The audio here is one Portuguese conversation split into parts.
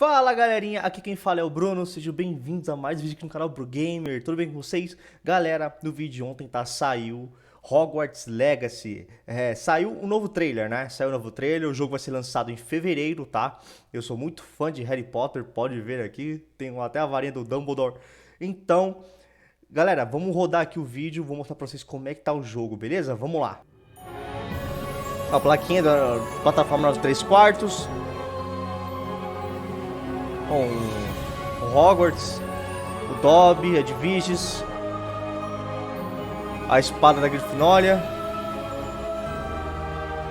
Fala galerinha, aqui quem fala é o Bruno, sejam bem-vindos a mais um vídeo aqui no canal BruuGamer, tudo bem com vocês? Galera, no vídeo de ontem saiu Hogwarts Legacy, saiu um novo trailer, né? Saiu um novo trailer, o jogo vai ser lançado em fevereiro, tá? Eu sou muito fã de Harry Potter, pode ver aqui, tenho até a varinha do Dumbledore. Então, galera, vamos rodar aqui o vídeo, vou mostrar pra vocês como é que tá o jogo, beleza? Vamos lá! A plaquinha da plataforma 3/4. O Hogwarts, o Dobby, a Edviges, a espada da Grifinória.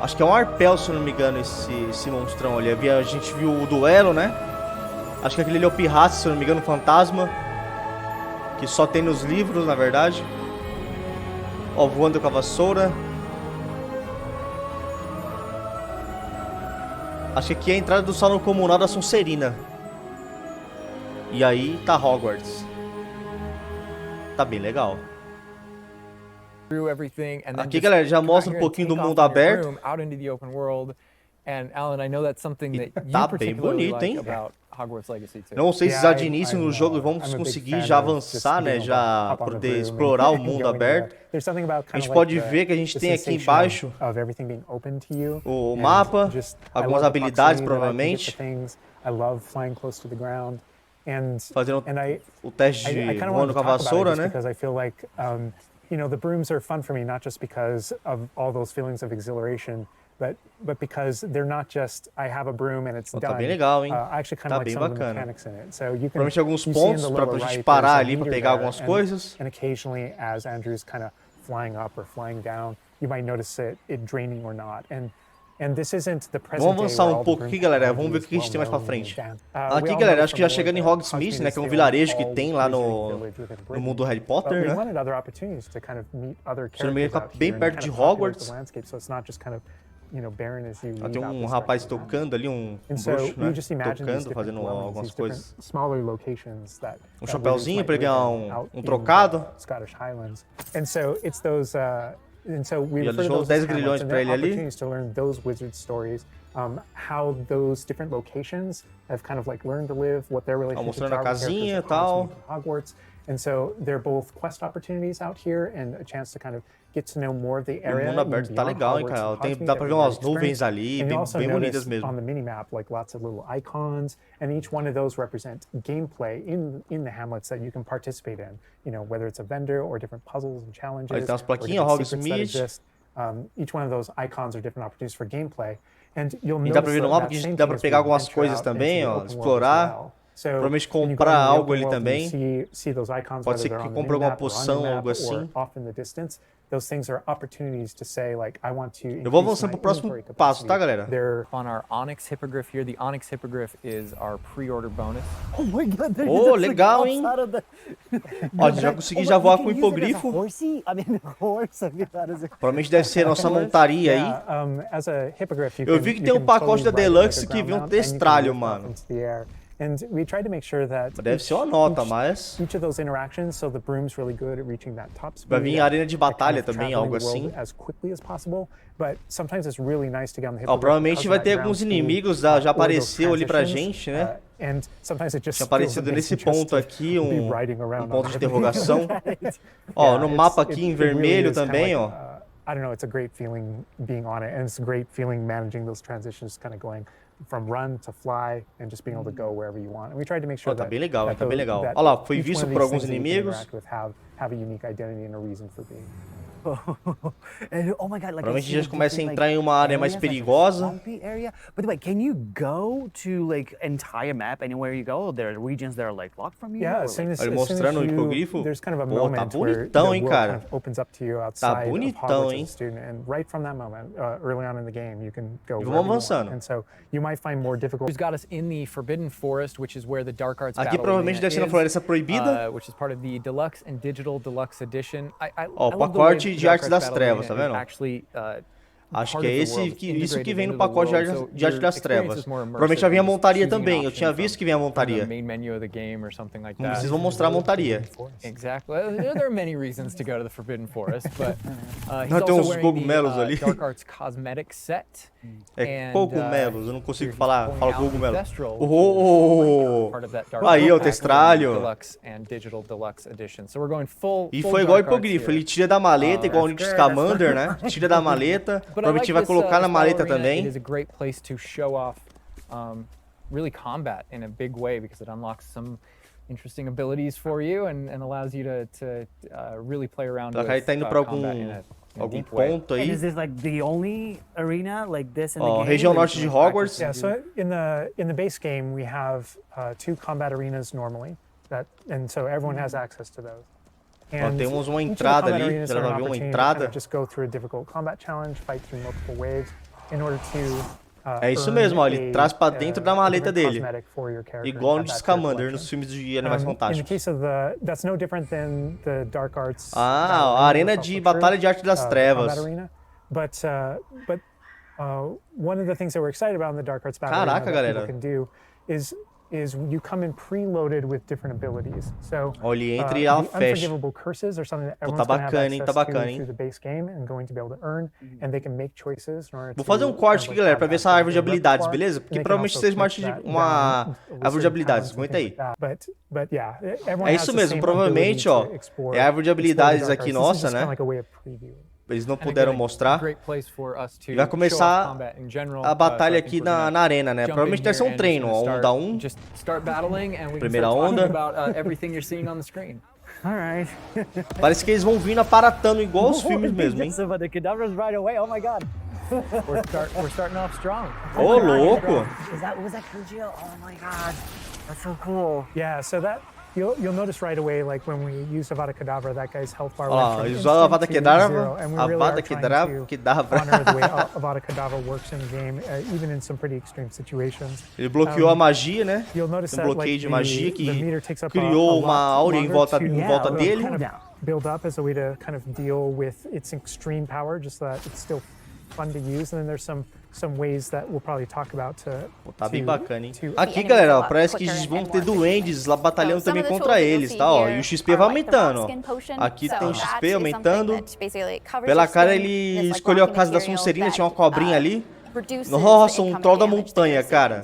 Acho que é um arpel, se eu não me engano, esse monstrão ali. A gente viu o duelo, né? Acho que aquele ali é o pirraça, se eu não me engano, o fantasma. Que só tem nos livros, na verdade. Ó, voando com a vassoura. Acho que aqui é a entrada do salão comunal da Sonserina. E aí tá Hogwarts. Tá bem legal. Aqui, galera, já mostra um pouquinho do mundo aberto. Tá bem bonito, hein? Não sei se já de início no jogo vamos conseguir já avançar, né? Já poder explorar o mundo aberto. A gente pode ver que a gente tem aqui embaixo o mapa, algumas habilidades provavelmente. Fazendo o teste de voando com a vassoura, né? You know, the brooms are fun for me, not just because of all those feelings of exhilaration, but because they're not just I have a broom and it's done. Tá bem legal, hein? I actually kind of like some of the mechanics in it. So you can provavelmente alguns pontos pra gente parar ali pra pegar algumas coisas. And occasionally, as Andrew's kind of flying up or flying down, you might notice it draining or not. And this isn't the present. Vamos avançar um pouco aqui, galera. Vamos ver o que a gente tem mais pra frente. Aqui, galera, acho que já chegando em Hogsmeade, né? Que é um vilarejo que tem lá no mundo do Harry Potter, né? Se não me engano, tá bem perto de Hogwarts. Tem um rapaz tocando ali, um bruxo, né? Tocando, fazendo algumas coisas. Um chapéuzinho pra ganhar um trocado. And so we refer to those 10 grilhões para ele ali. Opportunities to learn those wizard stories, how those different locations have kind of like learned to live, what their relationships are with characters that cross Hogwarts. And so they're both quest opportunities out here and a chance to kind of get to know more of the area. O mundo aberto tá legal, hein, cara? Dá pra ver umas nuvens ali, bem bonitas mesmo. On the minimap, like lots of little icons, and each one of those represent gameplay in the hamlets that you can participate in. You know, whether it's a vendor or different puzzles and challenges. Aí tem umas plaquinhas, Hogsmeade. Each one of those icons are different opportunities for gameplay. And you'll notice dá pra ver no mapa que dá pra pegar algumas coisas também, ó, explorar. Provavelmente comprar algo ali também. Pode ser que compre alguma poção, algo assim. Eu vou avançando pro próximo passo, tá, galera? Oh, legal, hein? Ó, já consegui já voar com o hipogrifo. Provavelmente deve ser a nossa montaria aí. Eu vi que tem um pacote da Deluxe que vem um testralho, mano. And we try to make sure that deve ser uma nota, mas each of those interactions, so the broom's really good at reaching that top speed. Vai vir arena de batalha também, algo assim. As quickly as possible, but sometimes it's really nice to get on the hippogriff. Provavelmente vai ter alguns inimigos, já apareceu ali pra gente, né? And sometimes it just tinha aparecido nesse ponto aqui um ponto de interrogação. Ó, no mapa aqui em vermelho também, ó. I don't know, it's a great feeling being on it, and it's a great feeling managing those transitions, kind of going from run to fly and just being able to go wherever you want. And we tried to make sure tá bem legal, tá bem legal. Olha lá, foi visto por alguns inimigos. Have a unique identity and a reason for being. Oh my God, like provavelmente a gente começa a entrar em uma área mais perigosa. By the way, can you go to like entire map anywhere you go? There are regions that are like locked from you. Yeah, ele mostrando o hipogrifo. Pô, tá bonitão, hein, cara? Tá bonitão, hein? Vamos avançando. Aqui provavelmente deve ser na Floresta Proibida. Ó, o pacote de Artes das Trevas, tá vendo? Acho que é isso que vem no pacote de Arte das Trevas. Provavelmente já vem a montaria também. Eu tinha visto que vem a montaria. Vocês vão mostrar a montaria. Exactly. There are many reasons to go to the Forbidden Forest, but Não, tem uns cogumelos ali. Dark Arts cosmetic set. É cogumelos, eu não consigo falar cogumelo. Aí, ó, o testralho. E foi igual o hipogrifo, ele tira da maleta, igual o Nick Scamander, né? Tira da maleta, provavelmente vai colocar na maleta também. It is a great place to show off really combat in a big way because it unlocks some interesting abilities for you and allows you to really play around with tá indo pra algum ponto aí. Is this like the only arena like this in the game? Região norte de Hogwarts. Yeah, so in the base game we have 2 combat arenas normally, and so everyone has access to those. And temos uma entrada ali, ela vai ver uma entrada. Just go through a difficult combat challenge, fight through multiple waves in order to é isso mesmo, ó, ele traz pra dentro da maleta dele. Igual no Scamander nos filmes de Animais Fantásticos. A arena de batalha de arte das trevas. Caraca, galera. Is you come in preloaded with different abilities. So, ele entra e ela fecha. Curses are something that tá bacana, hein? Tá bacana, hein? Vou fazer um corte aqui, galera, pra ver essa árvore de habilidades, beleza? Porque provavelmente vocês marcam uma árvore de habilidades. Aguenta aí. É isso mesmo, provavelmente, ó. É a árvore de habilidades aqui nossa, né? Eles não puderam mostrar. E vai começar a batalha aqui na arena, né? Provavelmente deve ser um treino, ó. Onda 1. Primeira onda. Parece que eles vão vir aparatando igual os filmes mesmo, hein? Ô, louco! Yeah, so that You'll notice right away, like when we use Avada Kedavra, that guy's health bar went from instant Avada Kedavra, and we really are trying to honor the way Avada Kedavra works in the game, even in some pretty extreme situations. Ele bloqueou a magia, né? Um bloqueio de magia que criou uma áurea em volta dele. Build up as a way to kind of deal with its extreme power, just so that it's still fun to use, and then there's some ways that we'll probably talk about tá bem bacana, hein? Aqui, galera, ó, parece que vão ter duendes lá batalhando também contra eles, tá? Ó, e o XP vai aumentando, ó. Aqui tem o XP aumentando. Pela cara, ele escolheu a casa da Sonserina, tinha uma cobrinha ali. Nossa, um troll da montanha, cara.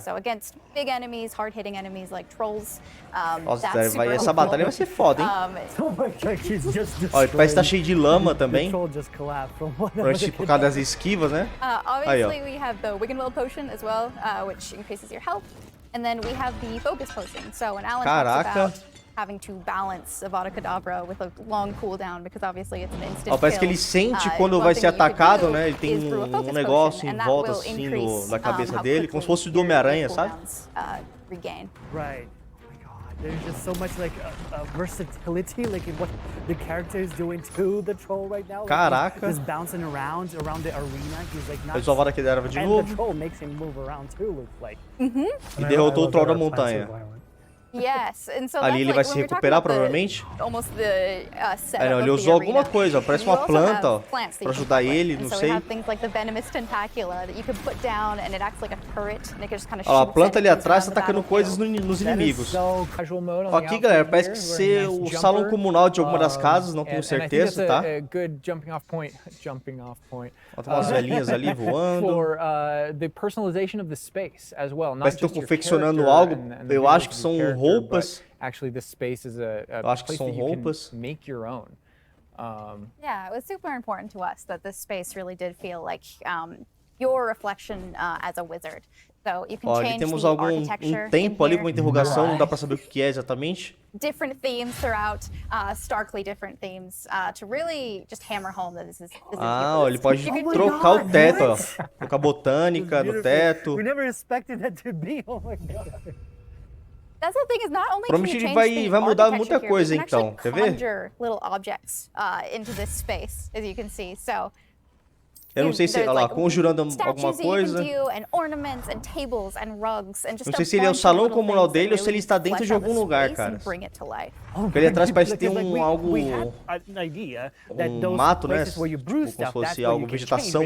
Nossa, essa batalha vai ser foda, hein? Olha, parece que tá cheio de lama também. Por causa das esquivas, né? Aí, ó. Caraca. Having to balance Avada Kedavra with a long cooldown because obviously it's an instant kill. Parece que ele sente quando vai ser atacado, né? Ele tem um negócio em volta assim da cabeça dele, como se fosse do Homem-Aranha, sabe? Regain. Right. Oh my God. There's just so much like versatility, like in what the character is doing to the troll right now. Caraca. Just bouncing around the arena. He's like not. Ele só vai daquele era de novo. And the troll makes him move around too, looks like. E derrotou o troll da montanha. Yes, and so ali ele vai se recuperar, provavelmente. Não, ele usou alguma coisa, parece uma planta, ó, pra ajudar ele, não sei. Ó, a planta ali atrás tá atacando coisas nos inimigos. Ó, aqui, galera, parece que ser o salão comunal de alguma das casas, não tenho certeza, tá? Ó, tem umas velhinhas ali voando. Parece que estão confeccionando algo, eu acho que são roupas. Eu acho que são roupas. Yeah, it was super important to us that this space really did feel like your reflection as a wizard. So you can change temos the architecture tempo ali com uma interrogação, não dá pra saber o que é exatamente. Different themes throughout, starkly different themes, to really just hammer home that this is ó, ele pode trocar o teto, ó. Trocar botânica no teto. We never expected that to be. Oh my God. That's the thing, is not only provavelmente ele vai mudar muita coisa, então. Quer ver? Little objects into this space, as you can see. So eu não sei se, olha lá, conjurando alguma coisa. Não sei se ele é o salão comunal dele ou se ele está dentro de algum lugar, cara. Porque ali atrás parece ter algo... mato, né? Tipo, como se fosse algo, vegetação.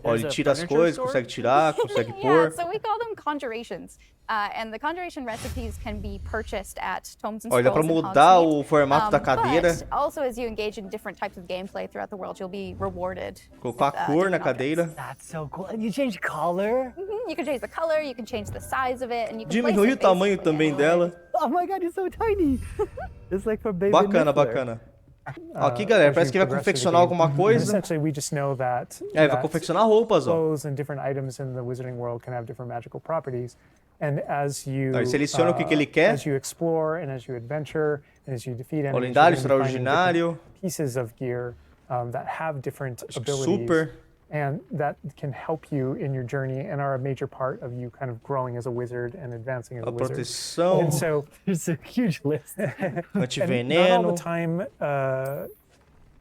Ó, ele tira as coisas, consegue tirar, consegue pôr. So we call them conjurations. And the conjuration recipes can be purchased at Tomes and Ó, dá pra mudar o formato da cadeira. But also as you engage in different types of gameplay throughout the world, you'll be rewarded. Colocar a cor na cadeira. That's so cool. And you change color? You can change the color, you can change the size of it, and you can Diminui o tamanho também dela. Oh my god, it's so tiny. It's like for baby Bacana, Niffler. bacana. Ó, aqui, galera, parece que vai confeccionar alguma coisa. Essentially, we just know that Vai confeccionar roupas, ó. clothes and different items in the wizarding world can have different magical properties. And as you Ele seleciona o que ele quer. as you explore and as you adventure and as you defeat enemies, Lendário, you're gonna be finding extraordinário. different pieces of gear that have different abilities. Super. And that can help you in your journey and are a major part of you kind of growing as a wizard and advancing as a A wizard. proteção. And so There's a huge list. and not all Antiveneno. the time,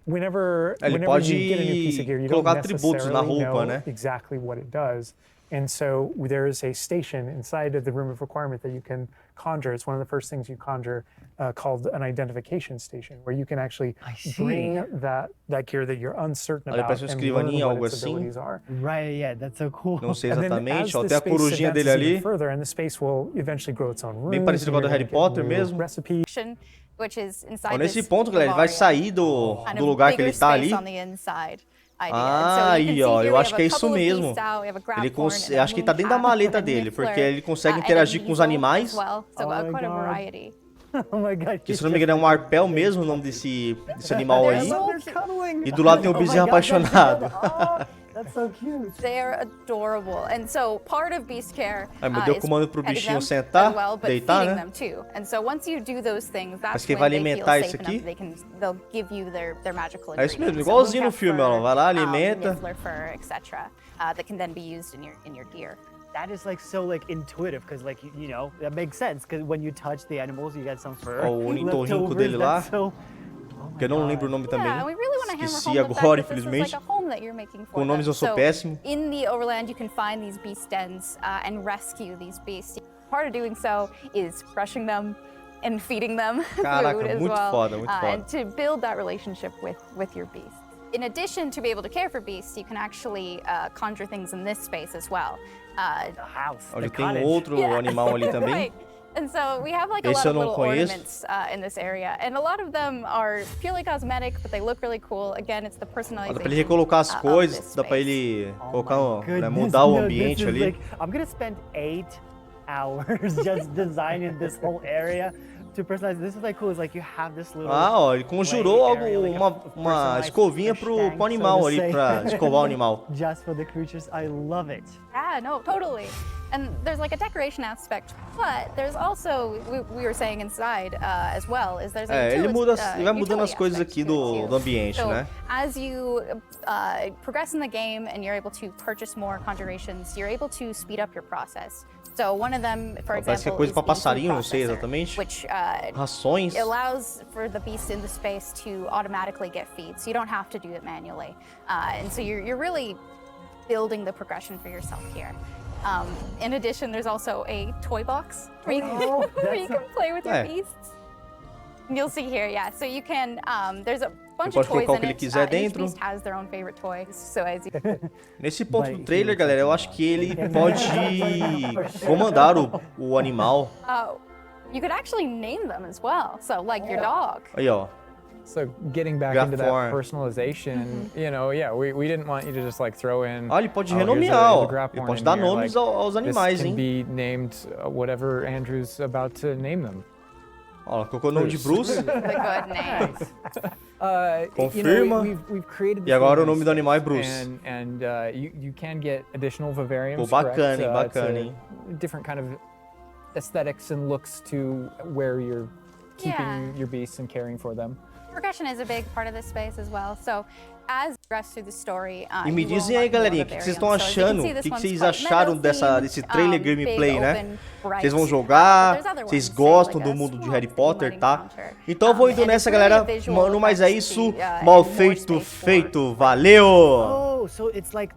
whenever Ele you pode get a new piece of gear, you don't colocar atributos na necessarily roupa, know né? exactly what it does. And so there is a station inside of the room of requirement that you can conjure. It's one of the first things you conjure, called an identification station, where you can actually bring that gear that you're uncertain Olha, about parece uma and learn escrivaninha, what algo its assim. abilities are. Right, yeah, that's so cool. Não sei And then exatamente, as ó, the tem a space corujinha dele advances even ali. further, and the space will eventually grow its own rooms. Bem parecido com a do and you're Harry gonna get Potter new mesmo. recipes. Which is inside Ó, nesse this ponto, galera, ele vai Bavaria. sair do Kind do of lugar que bigger ele tá space ali. on the inside idea. Ah, And so you can aí, see ó, here eu we acho have que é a isso couple of mesmo. beasts out. We have a Ele grapthorn and acho que tá dentro da moonshot, maleta a dele, porque niffler, ele consegue and a interagir com os weasel animais. as well. So Oh my quite a God. variety. Oh my god. Que, se não me engano, é um arpel mesmo, o nome desse animal aí. They're cuddling. E do lado tem um Oh my bezerro God, they're apaixonado. together. Oh, that's so cute. They're adorable. And so part of beast care Mas deu is comando pro petting bichinho them sentar, as well, but deitar, feeding né? them too. And so once you do those things, that's Mas quem when vai they feel alimentar safe isso enough aqui? they'll give you their magical É isso mesmo, ingredients. igualzinho no So filme, ó. Vai lá, alimenta. Niffler fur, etc. That can then be used in your gear. That is like so like intuitive because like you know that makes sense because when you touch the animals you get some fur. Ó, o ornitorrinco leftovers, dele lá. that's so- Que eu não lembro o nome também. Yeah, we really want to hammer Esqueci home the fact agora, that this is infelizmente. like a home that you're making for Com nomes them. eu sou So, péssimo. in the overland, you can find these beast dens and rescue these beasts. Part of doing so is brushing them and feeding them Caraca, food as muito well, foda, muito foda. and to build that relationship with your beasts. In addition to be able to care for beasts, you can actually conjure things in this space as well. The house, the Olha, tem um cottage. outro animal ali também. Right. And so we have like a Esse lot eu of não little conheço. ornaments in this area, and a lot of them are purely cosmetic, but they look really cool. Again, it's the Ó, personalization. dá pra ele recolocar as of coisas, this dá pra space. ele Oh colocar, my né, goodness, mudar o no, ambiente this is ali. like- I'm gonna spend 8 hours just designing this whole area to personalize. This is like cool. It's like you have this little. Ah, ó, ele conjurou play algo, area, like a uma personalized escovinha fish pro tank, animal so to ali, say. pra escovar o animal. Just for the creatures. I love it. Yeah, no, totally. And there's like a decoration aspect, but there's also we were saying inside as well is there's a Ele utility, vai mudando as utility coisas aspect aqui to it, too. do ambiente, So né? as you progress in the game and you're able to purchase more conjurations, you're able to speed up your process. So one of them, for Ó, parece que é example, coisa is pra the food passarinho, não sei processor, exatamente. which Rações. allows for the beast in the space to automatically get feed, so you don't have to do it manually. And so you're really building the progression for yourself here. In addition, there's also a toy box where you can play with your beasts. And you'll see here, yeah. So you can, there's a bunch pode of toys colocar o in que ele it. quiser Each dentro. beast has their own favorite toys. So as you Nesse ponto do trailer, galera, eu acho que ele pode comandar o animal. you could actually name them as well. So like your dog. Aí, ó. So getting back into that Grapthorn. personalization, you know, yeah, we didn't want you to just like throw in. Ah, ele pode "Oh, here's a- renomear, here's a ó. Ele Grapthorn pode in dar here," nomes like, aos this animais, can hein? be named whatever Andrew's about to name them. Ó, colocou o nome de Bruce. The good names. You know, Confirma. we've created E agora o this nome do animal é space, Bruce. And you can get additional vivariums. Pô, bacana, correct? hein, It's bacana, a hein? different kind of aesthetics and looks to where you're keeping Yeah. your beasts and caring for them. Progression is a big part of this space as well. So as you progress through the story, E me you will dizem aí, unlock more galerinha, o que vocês estão vivariums. So as you can achando? see, O this que one's vocês quite acharam meadow-themed, desse trailer big, gameplay, né? open, bright. Vocês vão There's jogar, other vocês ones, say, gostam like do a mundo de swamp Harry that you Potter, might tá? encounter. Então eu vou indo And nessa, it's really galera. a visual Mano, mas é effect isso. to, Mal more feito, space for feito. Valeu! Oh, so it's like